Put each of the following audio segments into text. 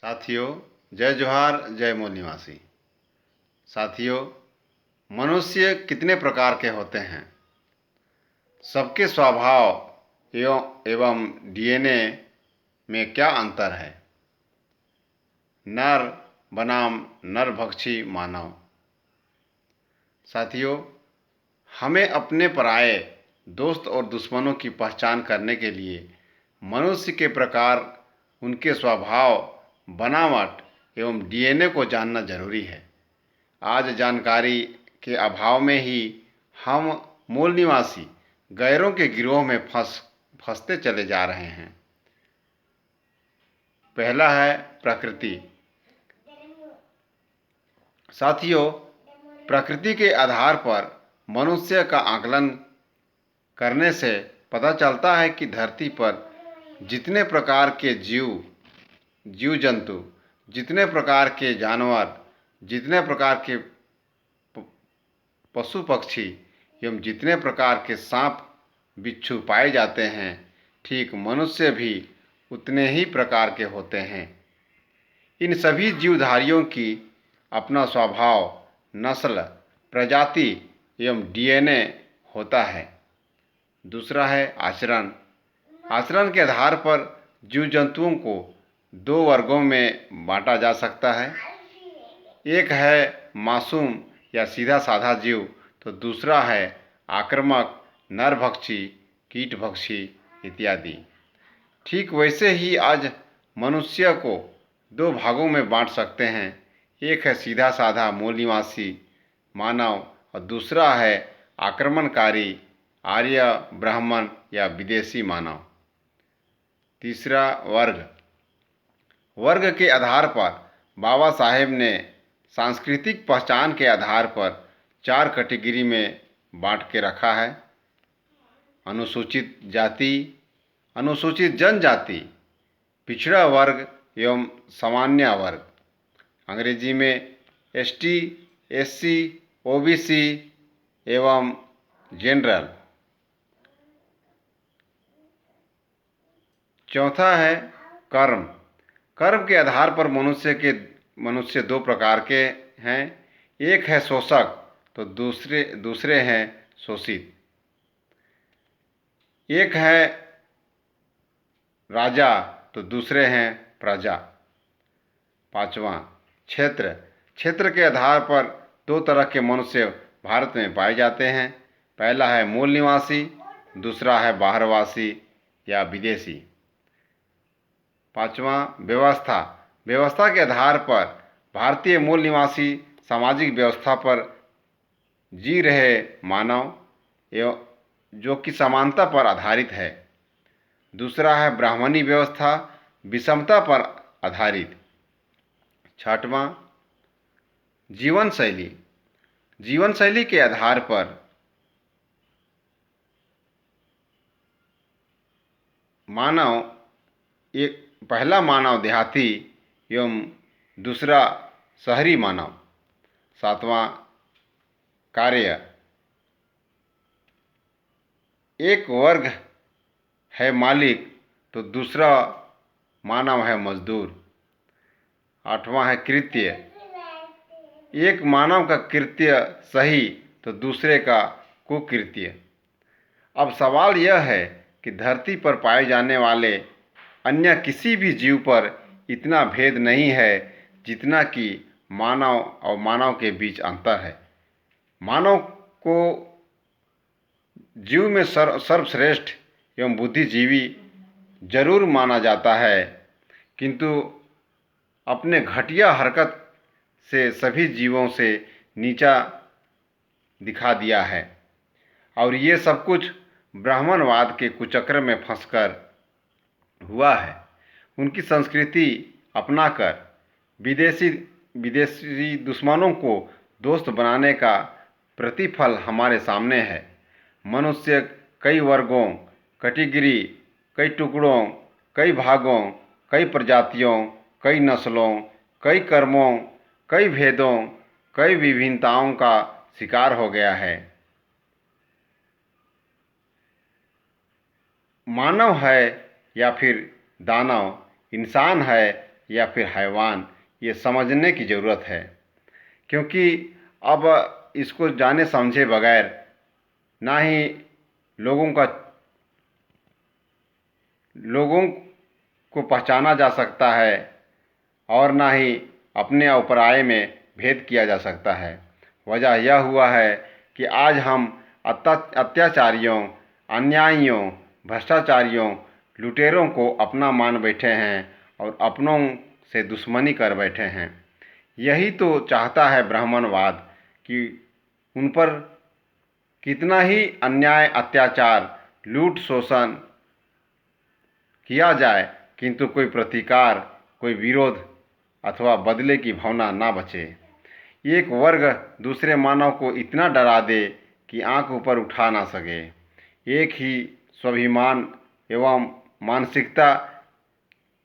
साथियों, जय जोहार, जय मूल निवासी। साथियों, मनुष्य कितने प्रकार के होते हैं। सबके स्वभाव एवं डीएनए में क्या अंतर है। नर बनाम नरभक्षी मानव। साथियों, हमें अपने पराये दोस्त और दुश्मनों की पहचान करने के लिए मनुष्य के प्रकार, उनके स्वभाव, बनावट एवं डीएनए को जानना जरूरी है। आज जानकारी के अभाव में ही हम मूल निवासी गैरों के गिरोह में फंसते चले जा रहे हैं। पहला है प्रकृति। साथियों, प्रकृति के आधार पर मनुष्य का आकलन करने से पता चलता है कि धरती पर जितने प्रकार के जीव जंतु, जितने प्रकार के जानवर, जितने प्रकार के पशु पक्षी एवं जितने प्रकार के सांप बिच्छू पाए जाते हैं, ठीक मनुष्य भी उतने ही प्रकार के होते हैं। इन सभी जीवधारियों की अपना स्वभाव, नस्ल, प्रजाति एवं डीएनए होता है। दूसरा है आचरण। आचरण के आधार पर जीव जंतुओं को दो वर्गों में बांटा जा सकता है। एक है मासूम या सीधा साधा जीव, तो दूसरा है आक्रामक, नरभक्षी, कीटभक्षी इत्यादि। ठीक वैसे ही आज मनुष्य को दो भागों में बांट सकते हैं। एक है सीधा साधा मूल निवासी मानव और दूसरा है आक्रमणकारी आर्य, ब्राह्मण या विदेशी मानव। तीसरा वर्ग के आधार पर बाबा साहेब ने सांस्कृतिक पहचान के आधार पर 4 कैटेगरी में बांट के रखा है। अनुसूचित जाति, अनुसूचित जनजाति, पिछड़ा वर्ग एवं सामान्य वर्ग। अंग्रेजी में एसटी, एससी, ओबीसी एवं जनरल। चौथा है कर्म। कर्म के आधार पर मनुष्य दो प्रकार के हैं। एक है शोषक, तो दूसरे हैं शोषित। एक है राजा, तो दूसरे हैं प्रजा। पांचवा क्षेत्र के आधार पर दो तरह के मनुष्य भारत में पाए जाते हैं। पहला है मूल निवासी, दूसरा है बाहरवासी या विदेशी। पांचवा व्यवस्था के आधार पर भारतीय मूल निवासी सामाजिक व्यवस्था पर जी रहे मानव एवं जो कि समानता पर आधारित है। दूसरा है ब्राह्मणी व्यवस्था, विषमता पर आधारित। छठवां जीवन शैली के आधार पर पहला मानव देहाती एवं दूसरा शहरी मानव। सातवां कार्य। एक वर्ग है मालिक, तो दूसरा मानव है मजदूर। आठवां है कृत्य। एक मानव का कृत्य सही, तो दूसरे का कुकृत्य। अब सवाल यह है कि धरती पर पाए जाने वाले अन्य किसी भी जीव पर इतना भेद नहीं है जितना कि मानव और मानव के बीच अंतर है। मानव को जीव में सर्वश्रेष्ठ एवं बुद्धिजीवी जरूर माना जाता है, किंतु अपने घटिया हरकत से सभी जीवों से नीचा दिखा दिया है। और ये सब कुछ ब्राह्मणवाद के कुचक्र में फंसकर हुआ है। उनकी संस्कृति अपनाकर विदेशी दुश्मनों को दोस्त बनाने का प्रतिफल हमारे सामने है। मनुष्य कई वर्गों, कैटेगरी, कई टुकड़ों, कई भागों, कई प्रजातियों, कई नस्लों, कई कर्मों, कई भेदों, कई विभिन्नताओं का शिकार हो गया है। मानव है या फिर दानव, इंसान है या फिर हैवान, ये समझने की ज़रूरत है। क्योंकि अब इसको जाने समझे बगैर ना ही लोगों को पहचाना जा सकता है और ना ही अपने और पराये में भेद किया जा सकता है। वजह यह हुआ है कि आज हम अत्याचारियों, अन्यायियों, भ्रष्टाचारियों, लुटेरों को अपना मान बैठे हैं और अपनों से दुश्मनी कर बैठे हैं। यही तो चाहता है ब्राह्मणवाद कि उन पर कितना ही अन्याय, अत्याचार, लूट, शोषण किया जाए, किंतु कोई प्रतिकार, कोई विरोध अथवा बदले की भावना ना बचे। एक वर्ग दूसरे मानव को इतना डरा दे कि आंख ऊपर उठा ना सके। एक ही स्वाभिमान एवं मानसिकता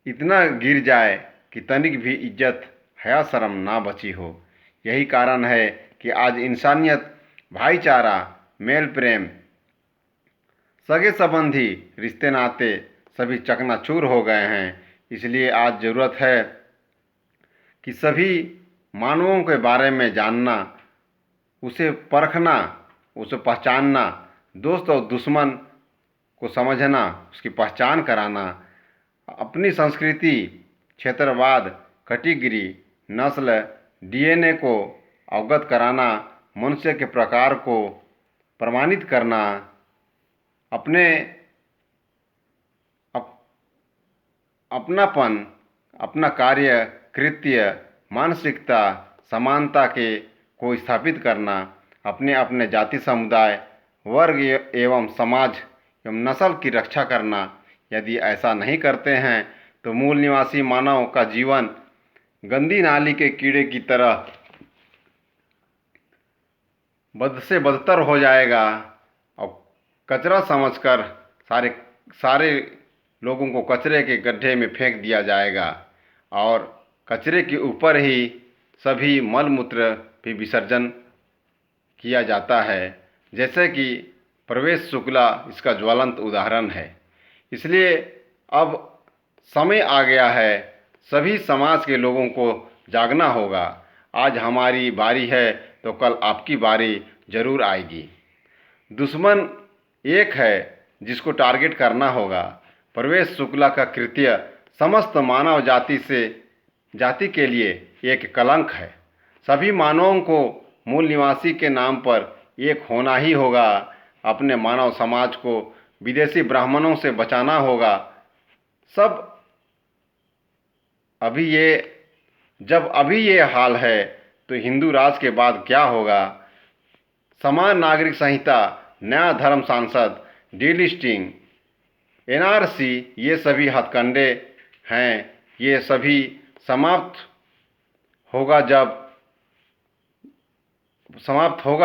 इतना गिर जाए कि तनिक भी इज्जत, हया, शर्म ना बची हो। यही कारण है कि आज इंसानियत, भाईचारा, मेल प्रेम, सगे संबंधी, रिश्ते नाते सभी चकनाचूर हो गए हैं। इसलिए आज ज़रूरत है कि सभी मानवों के बारे में जानना, उसे परखना, उसे पहचानना, दोस्त और दुश्मन को समझना, उसकी पहचान कराना, अपनी संस्कृति, क्षेत्रवाद, कैटेगरी, नस्ल, डीएनए को अवगत कराना, मनुष्य के प्रकार को प्रमाणित करना, अपनापन, अपना कार्य, कृत्य, मानसिकता, समानता को स्थापित करना, अपने अपने जाति, समुदाय, वर्ग एवं समाज एवं नस्ल की रक्षा करना। यदि ऐसा नहीं करते हैं तो मूल निवासी मानव का जीवन गंदी नाली के कीड़े की तरह बद से बदतर हो जाएगा और कचरा समझकर सारे लोगों को कचरे के गड्ढे में फेंक दिया जाएगा और कचरे के ऊपर ही सभी मल मूत्र भी विसर्जन किया जाता है, जैसे कि प्रवेश शुक्ला इसका ज्वलंत उदाहरण है। इसलिए अब समय आ गया है, सभी समाज के लोगों को जागना होगा। आज हमारी बारी है तो कल आपकी बारी जरूर आएगी। दुश्मन एक है जिसको टारगेट करना होगा। प्रवेश शुक्ला का कृत्य समस्त मानव जाति के लिए एक कलंक है। सभी मानवों को मूल निवासी के नाम पर एक होना ही होगा। अपने मानव समाज को विदेशी ब्राह्मणों से बचाना होगा। जब अभी ये हाल है तो हिंदू राज के बाद क्या होगा? समान नागरिक संहिता, नया धर्म सांसद, डीलिस्टिंग, एनआरसी, ये सभी हथकंडे हैं। ये सभी समाप्त होगा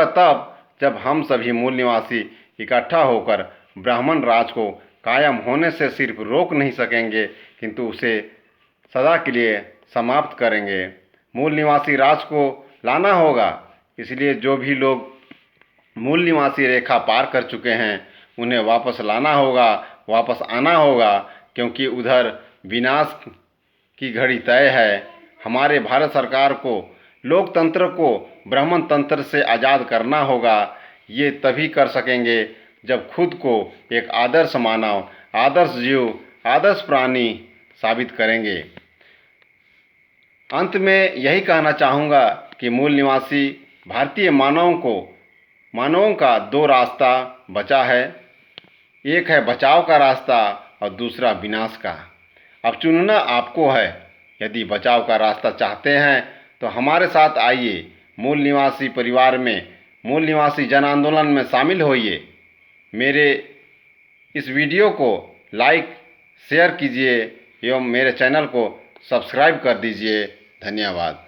तब जब हम सभी मूल निवासी इकट्ठा होकर ब्राह्मण राज को कायम होने से सिर्फ रोक नहीं सकेंगे, किंतु उसे सदा के लिए समाप्त करेंगे। मूल निवासी राज को लाना होगा। इसलिए जो भी लोग मूल निवासी रेखा पार कर चुके हैं उन्हें वापस लाना होगा, वापस आना होगा, क्योंकि उधर विनाश की घड़ी तय है। हमारे भारत सरकार को लोकतंत्र को ब्राह्मण तंत्र से आज़ाद करना होगा। ये तभी कर सकेंगे जब खुद को एक आदर्श मानव, आदर्श जीव, आदर्श प्राणी साबित करेंगे। अंत में यही कहना चाहूँगा कि मूल निवासी भारतीय मानवों का दो रास्ता बचा है। एक है बचाव का रास्ता और दूसरा विनाश का। अब चुनना आपको है। यदि बचाव का रास्ता चाहते हैं तो हमारे साथ आइए, मूल निवासी परिवार में, मूल निवासी जन आंदोलन में शामिल होइए। मेरे इस वीडियो को लाइक, शेयर कीजिए एवं मेरे चैनल को सब्सक्राइब कर दीजिए। धन्यवाद।